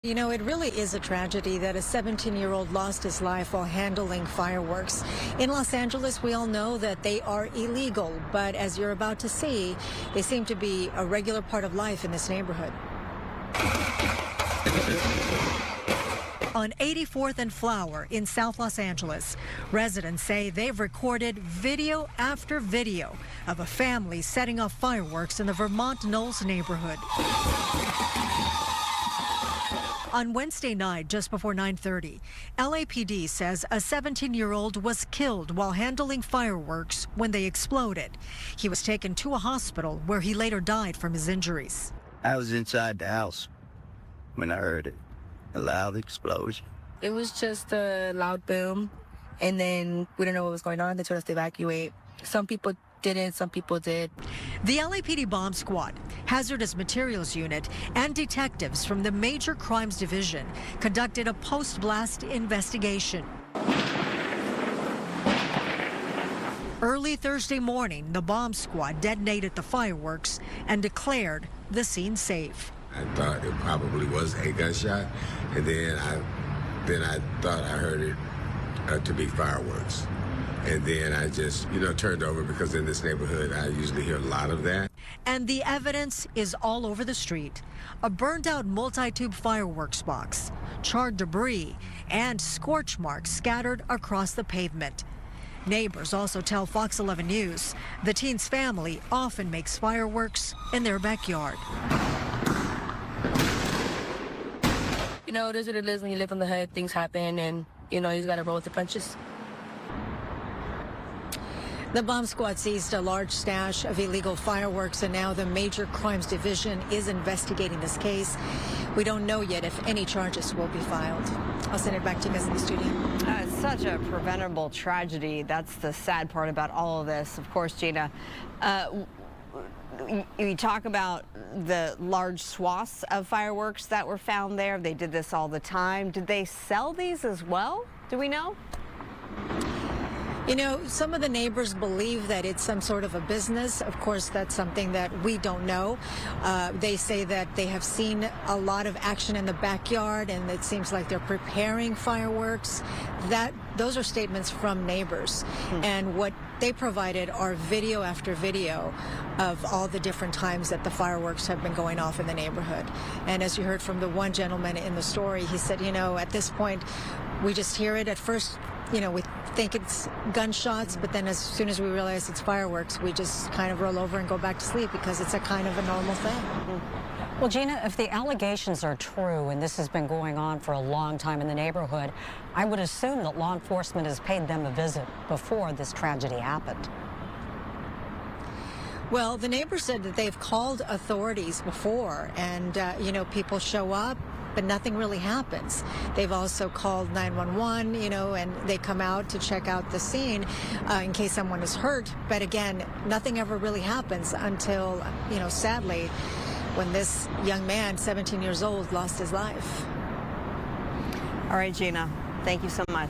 You know, it really is a tragedy that a 17-year-old lost his life while handling fireworks. In Los Angeles, we all know that they are illegal, but as you're about to see, they seem to be a regular part of life in this neighborhood. On 84th and Flower in South Los Angeles, residents say they've recorded video after video of a family setting off fireworks in the Vermont Knolls neighborhood. On Wednesday night, just before 9:30, LAPD says a 17-year-old was killed while handling fireworks when they exploded. He was taken to a hospital where he later died from his injuries. I was inside the house when I heard it, a loud explosion. It was just a loud boom, and then we didn't know what was going on. They told us to evacuate. Some people didn't, some people did. The LAPD bomb squad, hazardous materials unit, and detectives from the Major Crimes Division conducted a post-blast investigation. Early Thursday morning, the bomb squad detonated the fireworks and declared the scene safe. I thought it probably was a gunshot, and then I thought I heard it to be fireworks. And then I just, turned over because in this neighborhood, I usually hear a lot of that. And the evidence is all over the street. A burned out multi-tube fireworks box, charred debris, and scorch marks scattered across the pavement. Neighbors also tell Fox 11 News the teen's family often makes fireworks in their backyard. It is what it is when you live in the hood. Things happen, and, you just got to roll with the punches. The bomb squad seized a large stash of illegal fireworks, and now the Major Crimes Division is investigating this case. We don't know yet if any charges will be filed. I'll send it back to you guys in the studio. It's such a preventable tragedy. That's the sad part about all of this. Of course, Gina, you talk about the large swaths of fireworks that were found there. They did this all the time. Did they sell these as well? Do we know? Some of the neighbors believe that it's some sort of a business. Of course, that's something that we don't know. They say that they have seen a lot of action in the backyard, and it seems like they're preparing fireworks. Those are statements from neighbors. And what they provided are video after video of all the different times that the fireworks have been going off in the neighborhood. And as you heard from the one gentleman in the story, he said, at this point, we just hear it at first. We think it's gunshots, but then as soon as we realize it's fireworks, we just kind of roll over and go back to sleep because it's a kind of a normal thing. Well, Gina, if the allegations are true and this has been going on for a long time in the neighborhood, I would assume that law enforcement has paid them a visit before this tragedy happened. Well, the neighbors said that they've called authorities before, and, people show up, but nothing really happens. They've also called 911, and they come out to check out the scene in case someone is hurt. But again, nothing ever really happens until, sadly, when this young man, 17 years old, lost his life. All right, Gina, thank you so much.